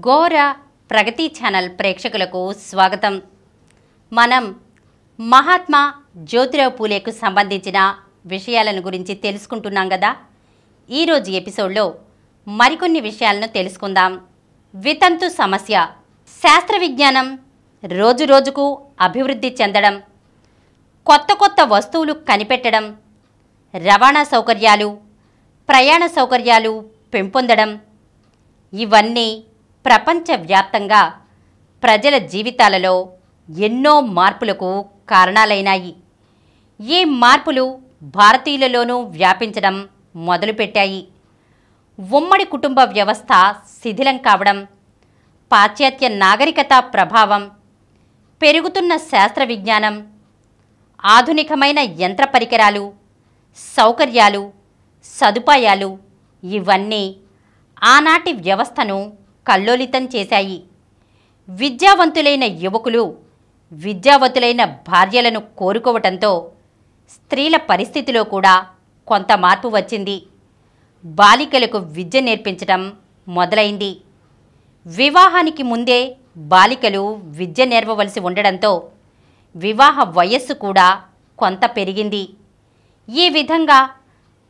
ఘోర ప్రగతి ఛానల్ ప్రేక్షకులకు స్వాగతం. మనం మహాత్మా జ్యోతిరావు పూలేకు సంబంధించిన విషయాలను గురించి తెలుసుకుంటున్నాం కదా. ఈరోజు ఎపిసోడ్లో మరికొన్ని విషయాలను తెలుసుకుందాం. వితంతు సమస్య. శాస్త్ర విజ్ఞానం రోజురోజుకు అభివృద్ధి చెందడం, కొత్త కొత్త వస్తువులు కనిపెట్టడం, రవాణా సౌకర్యాలు, ప్రయాణ సౌకర్యాలు పెంపొందడం, ఇవన్నీ ప్రపంచవ్యాప్తంగా ప్రజల జీవితాలలో ఎన్నో మార్పులకు కారణాలైనాయి. ఈ మార్పులు భారతీయులలోనూ వ్యాపించడం మొదలుపెట్టాయి. ఉమ్మడి కుటుంబ వ్యవస్థ శిథిలం కావడం, పాశ్చాత్య నాగరికత ప్రభావం, పెరుగుతున్న శాస్త్ర విజ్ఞానం, ఆధునికమైన యంత్ర పరికరాలు, సౌకర్యాలు, సదుపాయాలు ఇవన్నీ ఆనాటి వ్యవస్థను కల్లోలితం చేశాయి. విద్యావంతులైన యువకులు విద్యావంతులైన భార్యలను కోరుకోవటంతో స్త్రీల పరిస్థితిలో కూడా కొంత మార్పు వచ్చింది. బాలికలకు విద్య నేర్పించడం మొదలైంది. వివాహానికి ముందే బాలికలు విద్య నేర్వవలసి ఉండడంతో వివాహ వయస్సు కూడా కొంత పెరిగింది. ఈ విధంగా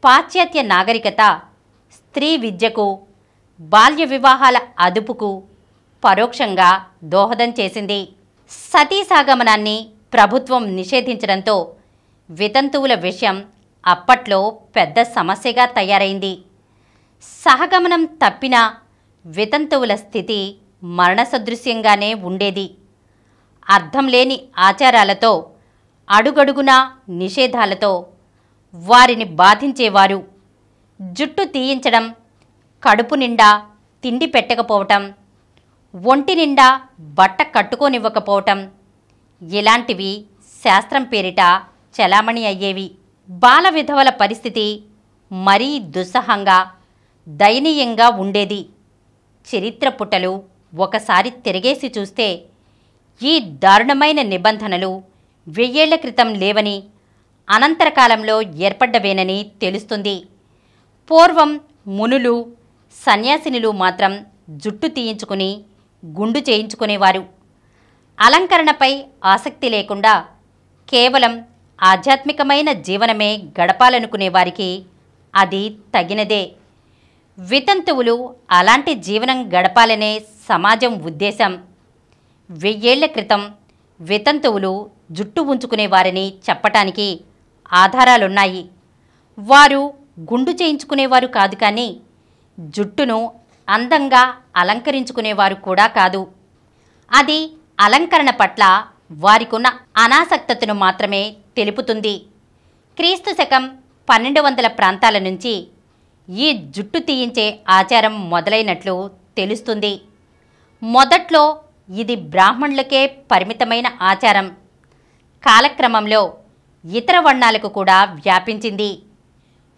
పాశ్చాత్య నాగరికత స్త్రీ విద్యకు, బాల్య వివాహాల అదుపుకు పరోక్షంగా దోహదం చేసింది. సతీసాగమనాన్ని ప్రభుత్వం నిషేధించడంతో వితంతువుల విషయం అప్పట్లో పెద్ద సమస్యగా తయారైంది. సహగమనం తప్పిన వితంతువుల స్థితి మరణసదృశ్యంగానే ఉండేది. అర్థం లేని ఆచారాలతో, అడుగడుగునా నిషేధాలతో వారిని బాధించేవారు. జుట్టు తీయించడం, కడుపు నిండా తిండి పెట్టకపోవటం, ఒంటి నిండా బట్ట కట్టుకోనివ్వకపోవటం ఇలాంటివి శాస్త్రం పేరిట చలామణి అయ్యేవి. బాల విధవల పరిస్థితి మరీ దుస్సహంగా, దయనీయంగా ఉండేది. చరిత్ర పుటలు ఒకసారి తిరగేసి చూస్తే ఈ దారుణమైన నిబంధనలు 1000 ఏళ్ల క్రితం లేవని, అనంతరకాలంలో ఏర్పడ్డవేనని తెలుస్తుంది. పూర్వం మునులు, సన్యాసినులు మాత్రం జుట్టు తీయించుకుని గుండు చేయించుకునేవారు. అలంకరణపై ఆసక్తి లేకుండా కేవలం ఆధ్యాత్మికమైన జీవనమే గడపాలనుకునేవారికి అది తగినదే. వితంతువులు అలాంటి జీవనం గడపాలనే సమాజం ఉద్దేశం. 1000 ఏళ్ల క్రితం వితంతువులు జుట్టు ఉంచుకునేవారని చెప్పటానికి ఆధారాలున్నాయి. వారు గుండు చేయించుకునేవారు కాదు, కానీ జుట్టును అందంగా అలంకరించుకునేవారు కూడా కాదు. అది అలంకరణ పట్ల వారికున్న అనాసక్తతను మాత్రమే తెలుపుతుంది. క్రీస్తు శకం 1200 ప్రాంతాల నుంచి ఈ జుట్టు తీయించే ఆచారం మొదలైనట్లు తెలుస్తుంది. మొదట్లో ఇది బ్రాహ్మణులకే పరిమితమైన ఆచారం. కాలక్రమంలో ఇతర వర్ణాలకు కూడా వ్యాపించింది.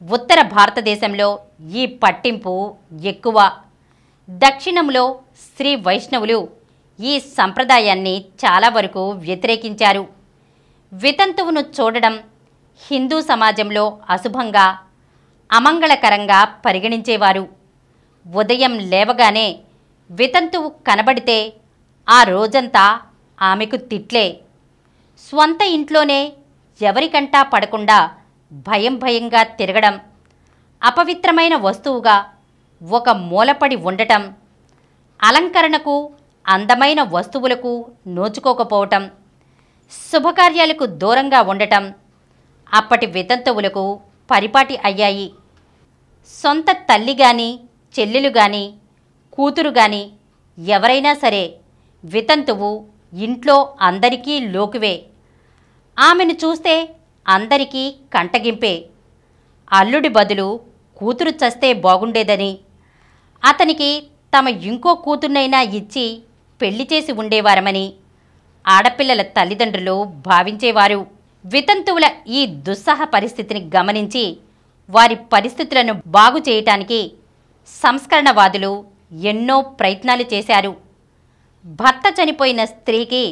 ఉత్తర భారతదేశంలో ఈ పట్టింపు ఎక్కువ. దక్షిణంలో శ్రీ వైష్ణవులు ఈ సంప్రదాయాన్ని చాలా వరకు వ్యతిరేకించారు. వితంతువును చూడడం హిందూ సమాజంలో అశుభంగా, అమంగళకరంగా పరిగణించేవారు. ఉదయం లేవగానే వితంతువు కనబడితే ఆ రోజంతా ఆమెకు తిట్లే. స్వంత ఇంట్లోనే ఎవరికంటా పడకుండా భయం భయంగా తిరగడం, అపవిత్రమైన వస్తువుగా ఒక మూలపడి ఉండటం, అలంకరణకు, అందమైన వస్తువులకు నోచుకోకపోవటం, శుభకార్యాలకు దూరంగా ఉండటం అప్పటి వితంతువులకు పరిపాటి అయ్యాయి. సొంత తల్లి గాని, చెల్లెలు గాని, కూతురు గాని ఎవరైనా సరే వితంతువు ఇంట్లో అందరికీ లోకువే. ఆమెను చూస్తే అందరికీ కంటగింపే. అల్లుడి బదులు కూతురు చస్తే బాగుండేదని, అతనికి తమ ఇంకో కూతుర్నైనా ఇచ్చి పెళ్లి చేసి ఉండేవారమని ఆడపిల్లల తల్లిదండ్రులు భావించేవారు. వితంతువుల ఈ దుస్సహ పరిస్థితిని గమనించి వారి పరిస్థితులను బాగు చేయటానికి సంస్కరణవాదులు ఎన్నో ప్రయత్నాలు చేశారు. భర్త చనిపోయిన స్త్రీకి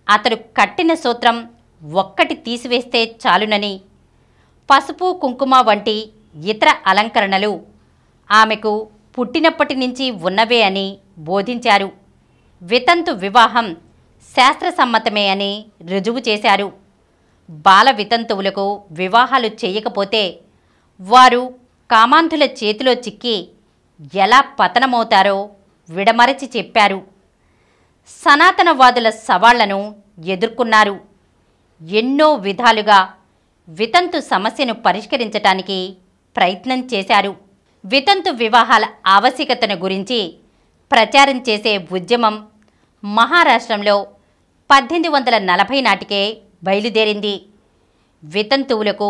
అతడు కట్టిన సూత్రం ఒక్కటి తీసివేస్తే చాలునని, పసుపు కుంకుమ వంటి ఇతర అలంకరణలు ఆమెకు పుట్టినప్పటి నుంచి ఉన్నవే అని బోధించారు. వితంతు వివాహం శాస్త్రసమ్మతమే అని రుజువు చేశారు. బాల వితంతువులకు వివాహాలు చేయకపోతే వారు కామాంధుల చేతిలో చిక్కి ఎలా పతనమవుతారో విడమరచి చెప్పారు. సనాతనవాదుల సవాళ్లను ఎదుర్కొన్నారు. ఎన్నో విధాలుగా వితంతు సమస్యను పరిష్కరించటానికి ప్రయత్నం చేశారు. వితంతు వివాహాల ఆవశ్యకతను గురించి ప్రచారం చేసే ఉద్యమం మహారాష్ట్రంలో 1840 నాటికే బయలుదేరింది. వితంతువులకు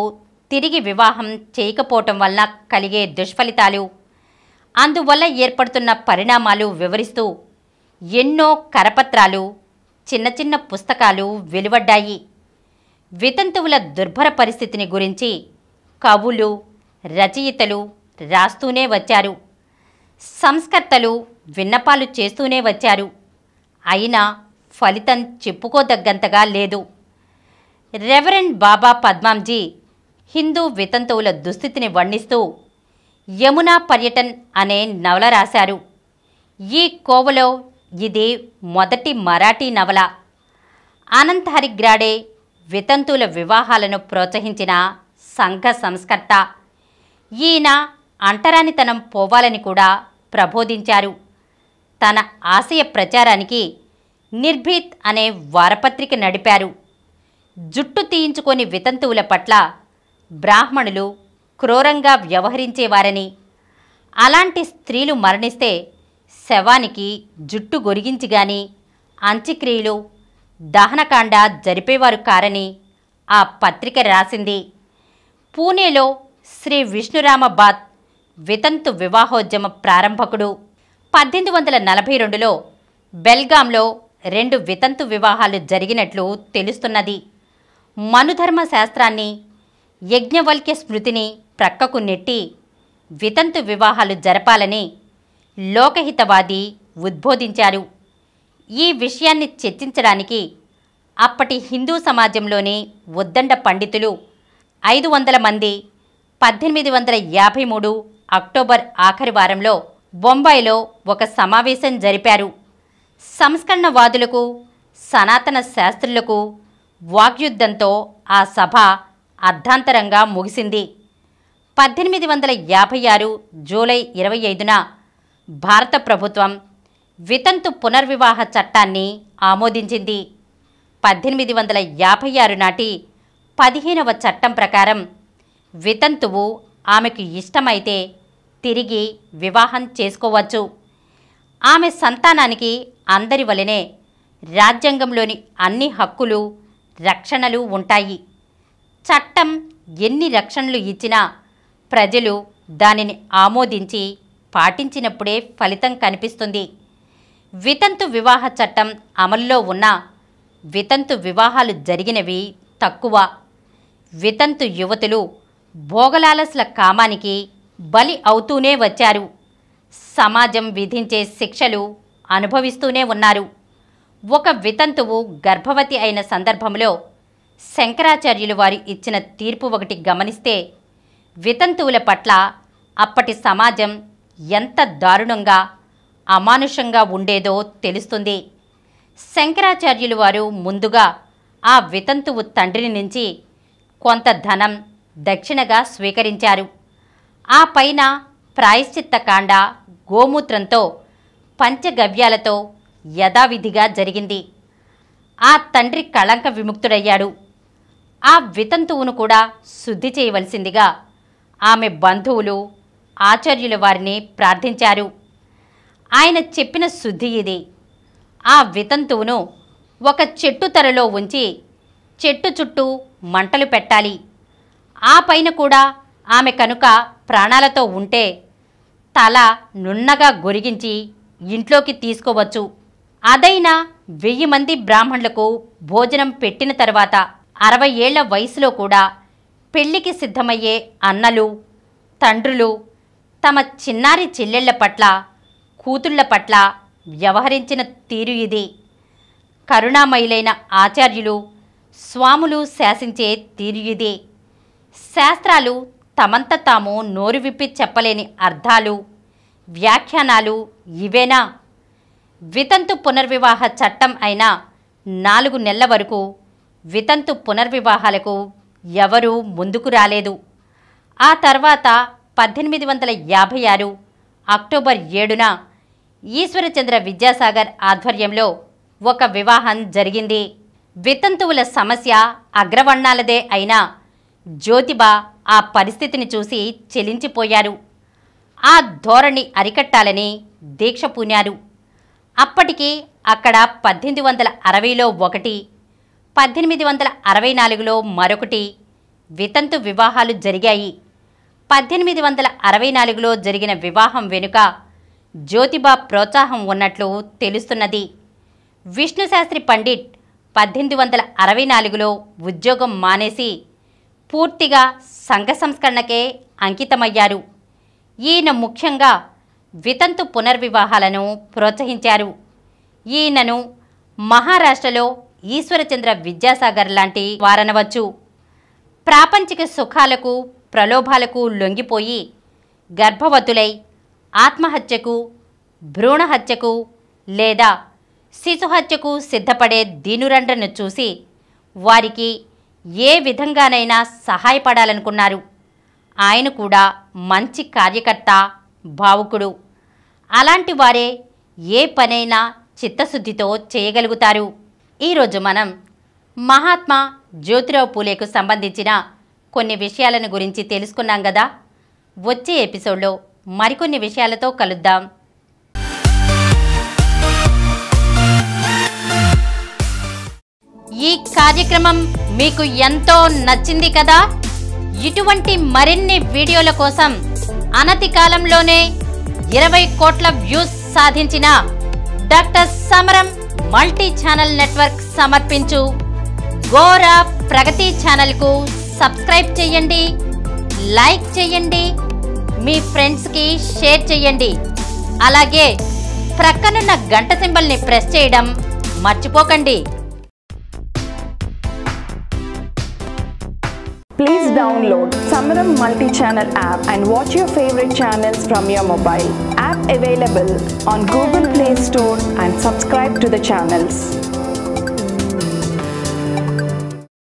తిరిగి వివాహం చేయకపోవటం వలన కలిగే దుష్ఫలితాలు, అందువల్ల ఏర్పడుతున్న పరిణామాలు వివరిస్తూ ఎన్నో కరపత్రాలు, చిన్న చిన్న పుస్తకాలు వెలువడ్డాయి. వితంతువుల దుర్భర పరిస్థితిని గురించి కవులు, రచయితలు రాస్తూనే వచ్చారు. సంస్కర్తలు విన్నపాలు చేస్తూనే వచ్చారు. అయినా ఫలితం చెప్పుకోదగ్గంతగా లేదు. రెవరెండ్ బాబా పద్మాంజీ హిందూ వితంతువుల దుస్థితిని వర్ణిస్తూ యమునా పర్యటన్ అనే నవల రాశారు. ఈ కోవలో ఇది మొదటి మరాఠీ నవల. అనంత్ హరిగ్రాడే వితంతువుల వివాహాలను ప్రోత్సహించిన సంఘ సంస్కర్త. ఈయన అంటరానితనం పోవాలని కూడా ప్రబోధించారు. తన ఆశయ ప్రచారానికి నిర్భీత్ అనే వారపత్రిక నడిపారు. జుట్టు తీయించుకొని వితంతువుల పట్ల బ్రాహ్మణులు క్రూరంగా వ్యవహరించేవారని, అలాంటి స్త్రీలు మరణిస్తే శవానికి జుట్టు గొరిగించి గాని అంత్యక్రియలు, దహనకాండ జరిపేవారు కారని ఆ పత్రిక రాసింది. పూణేలో శ్రీ విష్ణురామ బాత్ వితంతు వివాహోద్యమ ప్రారంభకుడు. 1842లో బెల్గాంలో 2 వితంతు వివాహాలు జరిగినట్లు తెలుస్తున్నది. మనుధర్మ శాస్త్రాన్ని, యజ్ఞవల్క్య స్మృతిని ప్రక్కకు నెట్టి వితంతు వివాహాలు జరపాలని లోకహితవాది ఉద్బోధించారు. ఈ విషయాన్ని చర్చించడానికి అప్పటి హిందూ సమాజంలోని ఉద్దండ పండితులు 500 మంది 1853 అక్టోబర్ ఆఖరి వారంలో బొంబాయిలో ఒక సమావేశం జరిపారు. సంస్కరణవాదులకు, సనాతన శాస్త్రులకు వాగ్యుద్ధంతో ఆ సభ అర్ధాంతరంగా ముగిసింది. 1856 జూలై 25న భారత ప్రభుత్వం వితంతు పునర్వివాహ చట్టాన్ని ఆమోదించింది. 1856 నాటి 15వ చట్టం ప్రకారం వితంతువు ఆమెకు ఇష్టమైతే తిరిగి వివాహం చేసుకోవచ్చు. ఆమె సంతానానికి అందరి వలనే రాజ్యాంగంలోని అన్ని హక్కులు, రక్షణలు ఉంటాయి. చట్టం ఎన్ని రక్షణలు ఇచ్చినా ప్రజలు దానిని ఆమోదించి పాటించినప్పుడే ఫలితం కనిపిస్తుంది. వితంతు వివాహ చట్టం అమలులో ఉన్న వితంతు వివాహాలు జరిగినవి తక్కువ. వితంతు యువతులు భోగలాలస్ల కామానికి బలి అవుతూనే వచ్చారు. సమాజం విధించే శిక్షలు అనుభవిస్తూనే ఉన్నారు. ఒక వితంతువు గర్భవతి అయిన సందర్భంలో శంకరాచార్యులు వారు ఇచ్చిన తీర్పు ఒకటి గమనిస్తే వితంతువుల పట్ల అప్పటి సమాజం ఎంత దారుణంగా, అమానుషంగా ఉండేదో తెలుస్తుంది. శంకరాచార్యులు వారు ముందుగా ఆ వితంతువు తండ్రి నుంచి కొంత ధనం దక్షిణగా స్వీకరించారు. ఆ పైన ప్రాయశ్చిత్తకాండ, గోమూత్రంతో, పంచగవ్యాలతో యథావిధిగా జరిగింది. ఆ తండ్రి కళంక విముక్తుడయ్యాడు. ఆ వితంతువును కూడా శుద్ధి చేయవలసిందిగా ఆమె బంధువులు, ఆచార్యుల వారిని ప్రార్థించారు. ఆయన చెప్పిన శుద్ధి ఇది. ఆ వితంతువును ఒక చెట్టు తరలో ఉంచి చెట్టు చుట్టూ మంటలు పెట్టాలి. ఆ పైన కూడా ఆమె కనుక ప్రాణాలతో ఉంటే తల నున్నగా గొరిగించి ఇంట్లోకి తీసుకోవచ్చు. అదైనా 1000 మంది బ్రాహ్మణులకు భోజనం పెట్టిన తర్వాత 60 ఏళ్ల వయసులో కూడా పెళ్లికి సిద్ధమయ్యే అన్నలు, తండ్రులు తమ చిన్నారి చెల్లెళ్ల పట్ల, కూతుళ్ల పట్ల వ్యవహరించిన తీరు ఇది. కరుణామయులైన ఆచార్యులు, స్వాములు శాసించే తీరు ఇది. శాస్త్రాలు తమంత తాము నోరు విప్పి చెప్పలేని అర్థాలు, వ్యాఖ్యానాలు ఇవేనా? వితంతు పునర్వివాహ చట్టం అయిన 4 నెలల వరకు వితంతు పునర్వివాహాలకు ఎవరూ ముందుకు రాలేదు. ఆ తర్వాత 1856 అక్టోబర్ 7న ఈశ్వరచంద్ర విద్యాసాగర్ ఆధ్వర్యంలో ఒక వివాహం జరిగింది. వితంతువుల సమస్య అగ్రవర్ణాలదే అయినా జ్యోతిబా ఆ పరిస్థితిని చూసి చెలించిపోయారు. ఆ ధోరణి అరికట్టాలని దీక్ష పూనారు. అప్పటికి అక్కడ 1860లో ఒకటి, 1864లో మరొకటి వితంతు వివాహాలు జరిగాయి. 1864లో జరిగిన వివాహం వెనుక జ్యోతిబా ప్రోత్సాహం ఉన్నట్లు తెలుస్తున్నది. విష్ణుశాస్త్రి పండిట్ 1864లో ఉద్యోగం మానేసి పూర్తిగా సంఘ సంస్కరణకే అంకితమయ్యారు. ఈయన ముఖ్యంగా వితంతు పునర్వివాహాలను ప్రోత్సహించారు. ఈయనను మహారాష్ట్రలో ఈశ్వరచంద్ర విద్యాసాగర్ లాంటి వారనవచ్చు. ప్రాపంచిక సుఖాలకు ప్రలోభాలకు లొంగిపోయి గర్భవతులై ఆత్మహత్యకు, భ్రూణహత్యకు లేదా శిశుహత్యకు సిద్ధపడే దీనురండ్రను చూసి వారికి ఏ విధంగానైనా సహాయపడాలనుకున్నారు. ఆయన కూడా మంచి కార్యకర్త, భావుకుడు. అలాంటి వారే ఏ పనైనా చిత్తశుద్ధితో చేయగలుగుతారు. ఈరోజు మనం మహాత్మా జ్యోతిరావు పూలేకు సంబంధించిన కొన్ని విషయాలను గురించి తెలుసుకున్నాం కదా. వచ్చే ఎపిసోడ్లో మరికొన్ని విషయాలతో కలుద్దాం. ఈ కార్యక్రమం మీకు ఎంతో నచ్చింది కదా. ఇటువంటి మరిన్ని వీడియోల కోసం అనతి కాలంలోనే 20 కోట్ల వ్యూస్ సాధించిన డాక్టర్ సమరం మల్టీ ఛానల్ నెట్వర్క్ సమర్పించు గోరా ప్రగతి ఛానల్కు సబ్స్క్రైబ్ చేయండి, లైక్ చేయండి, మీ ఫ్రెండ్స్కి షేర్ చేయండి. అలాగే ప్రక్కనున్న గంట సింబల్ని ప్రెస్ చేయడం మర్చిపోకండి. Please download Samaram multi-channel app and watch your favorite channels from your mobile. App available on Google Play Store and subscribe to the channels.